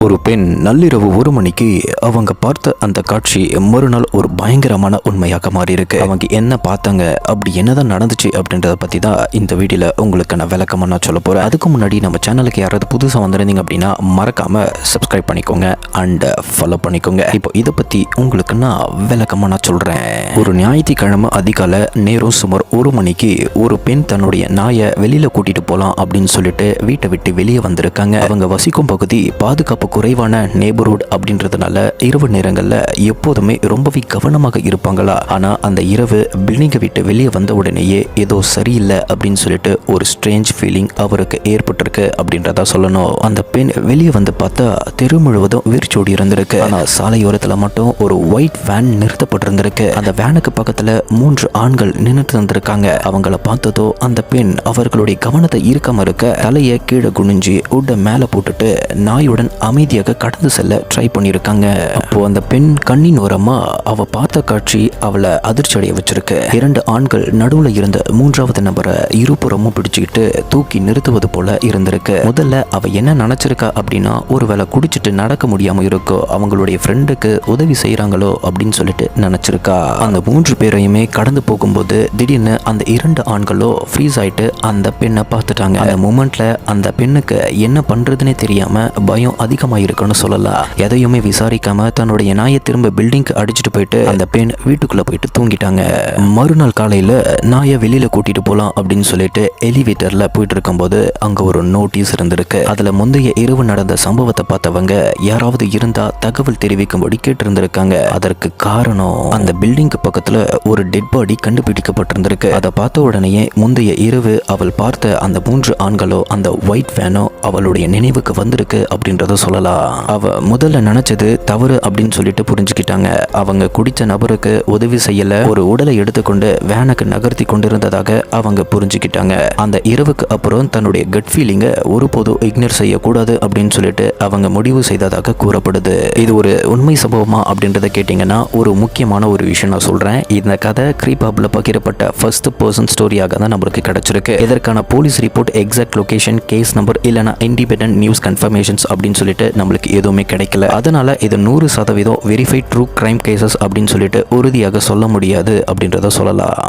ஒரு பெண் நள்ளிரவு 1 மணிக்கு அவங்க பார்த்த அந்த காட்சி மறுநாள் ஒரு பயங்கரமான உண்மையாக மாறி இருக்கு. அவங்க என்ன பார்த்தாங்க, அப்படி என்னதான் நடந்துச்சு அப்படின்றத பத்தி தான் இந்த வீடியோல உங்களுக்கு நான் விளக்கமா நான் சொல்ல போறேன். அதுக்கு முன்னாடி நம்ம சேனலுக்கு யாராவது புதுசாக வந்திருந்தீங்க அப்படின்னா மறக்காம சப்ஸ்கிரைப் பண்ணிக்கோங்க அண்ட் ஃபாலோ பண்ணிக்கோங்க. இப்போ இதை பத்தி உங்களுக்கு நான் விளக்கமா நான் சொல்றேன். ஒரு ஞாயிற்றுக்கிழமை அதிகாலை நேரம் சுமார் 1 மணிக்கு ஒரு பெண் தன்னுடைய நாயை வெளியில கூட்டிட்டு போலாம் அப்படின்னு சொல்லிட்டு வீட்டை விட்டு வெளியே வந்திருக்காங்க. அவங்க வசிக்கும் பகுதி பாதுகாப்பு குறைவான நெய்பர்ஹுட் அப்படின்றதுனால இரவு நேரங்கள்ல எப்போதுமே ரொம்பவே கவனமாக இருப்பாங்களா. ஆனா அந்த இரவு பில்டிங்கை விட்டு வெளியே வந்த உடனேயே ஏதோ சரியில்லை அப்படின்னு சொல்லிட்டு ஒரு ஸ்ட்ரேஞ்ச் ஃபீலிங் அவருக்கு ஏற்பட்டிருக்கு அப்படின்றத சொல்லணும். அந்த பெண் வெளியே வந்து பார்த்தா தெரு முழுவதும் வீர்ச்சோடி இருந்திருக்கு. ஆனா சாலையோரத்துல மட்டும் ஒரு ஒயிட் வேன் நிறுத்தப்பட்டிருந்திருக்கு. அந்த வேனுக்கு பக்கத்துல 3 ஆண்கள் நின்றுட்டு இருந்திருக்காங்க. அவங்கள பார்த்ததோ அந்த பெண் அவர்களுடைய கவனத்தை ஈர்க்காம இருக்க தலையை கீழே குனிஞ்சு உட மேல போட்டுட்டு நாயுடன் அமைதியாக கடந்து செல்ல ட்ரை பண்ணியிருக்காங்க. அப்போ அந்த பெண் கண்ணின் ஓரமா அவ பார்த்த காட்சி அவளை அதிர்ச்சி அடைய வச்சிருக்கு. 2 ஆண்கள் நடுவுல இருந்த 3வது நபரை இருபுறமும் பிடிச்சுக்கிட்டு தூக்கி நிறுத்துவது போல இருந்திருக்கு. முதல்ல அவ என்ன நினைச்சிருக்கா அப்படின்னா, ஒருவேளை குடிச்சிட்டு நடக்க முடியாம இருக்கோ, அவங்களுடைய ஃப்ரெண்டுக்கு உதவி செய்யறாங்களோ அப்படின்னு சொல்லிட்டு நினைச்சிருக்கா. அந்த 3 பேரையுமே கடந்து போகும்போது திடீர்னு அந்த 2 ஆண்களோ ஃப்ரீஸ் ஆயிட்டு அந்த பெண்ணை பார்த்துட்டாங்க. அந்த மூமெண்ட்ல அந்த பெண்ணுக்கு என்ன பண்றதுன்னே தெரியாம பயம் அதிகமாக இருக்குன்னு சொல்லலாம். எதையுமே விசாரிக்காம தன்னுடைய நாயை திரும்ப பில்டிங்க்கு அடிச்சுட்டு போயிட்டு அந்த பெண் வீட்டுக்குள்ள போயிட்டு தூங்கிட்டாங்க. மறுநாள் காலையில நாயை வெளியில கூட்டிட்டு போலாம் அப்படின்னு சொல்லிட்டு எலிவேட்டர்ல போயிட்டு இருக்கும்போது அங்க ஒரு நோட்டீஸ் இருந்திருக்கு. அதுல முந்தைய இரவு நடந்த சம்பவத்தை பார்த்தவங்க யாராவது இருந்தா தகவல் தெரிவிக்கும்படி கேட்டிருந்திருக்காங்க. அதற்கு காரணம் அந்த பில்டிங்க்கு பக்கத்துல ஒரு டெட் பாடி கண்டுபிடிக்கப்பட்டிருந்திருக்கு. அதை பார்த்த உடனேயே முந்தைய இரவு அவள் பார்த்த அந்த 3 ஆண்களோ அந்த ஒயிட் வேனோ அவளுடைய நினைவுக்கு வந்திருக்கு அப்படின்றத சொல்லலாம். அவ முதல்ல நினைச்சது தவறு அப்படின்னு சொல்லிட்டு புரிஞ்சுக்கிட்டாங்க. அவங்க குடிச்ச நபருக்கு உதவி செய்யல, ஒரு உடலை எடுத்துக்கொண்டு வேனுக்கு நகர்த்தி கொண்டிருந்ததாக அவங்க புரிஞ்சுக்கிட்டாங்க. அந்த இரவுக்கு அப்புறம் தன்னுடைய கட் ஃபீலிங்க ஒருபோதும் இக்னோர் செய்யக்கூடாது அப்படின்னு சொல்லிட்டு அவங்க முடிவு செய்ததாக கூறப்படுது. இது ஒரு உண்மை சம்பவமா அப்படின்றத கேட்டீங்கன்னா ஒரு முக்கியமான ஒரு விஷயம் நான் சொல்றேன். இந்த கதை கிரீப் ஹப்ல பகிரப்பட்ட ஃபர்ஸ்ட் பர்சன் ஸ்டோரியாக தான் நம்மளுக்கு கிடைச்சிருக்கு. இதற்கான police report, exact location, case number இல்லைனா இண்டிபெண்டன்ட் நியூஸ் கன்ஃபர்மேஷன்ஸ் அப்படின்னு சொல்லிட்டு நம்மளுக்கு எதுவுமே கிடைக்கல. அதனால இது 100% வெரிஃபைட் ட்ரூ கிரைம் கேசஸ் அப்படின்னு சொல்லிட்டு உறுதியாக சொல்ல முடியாது அப்படின்றத சொல்லலாம்.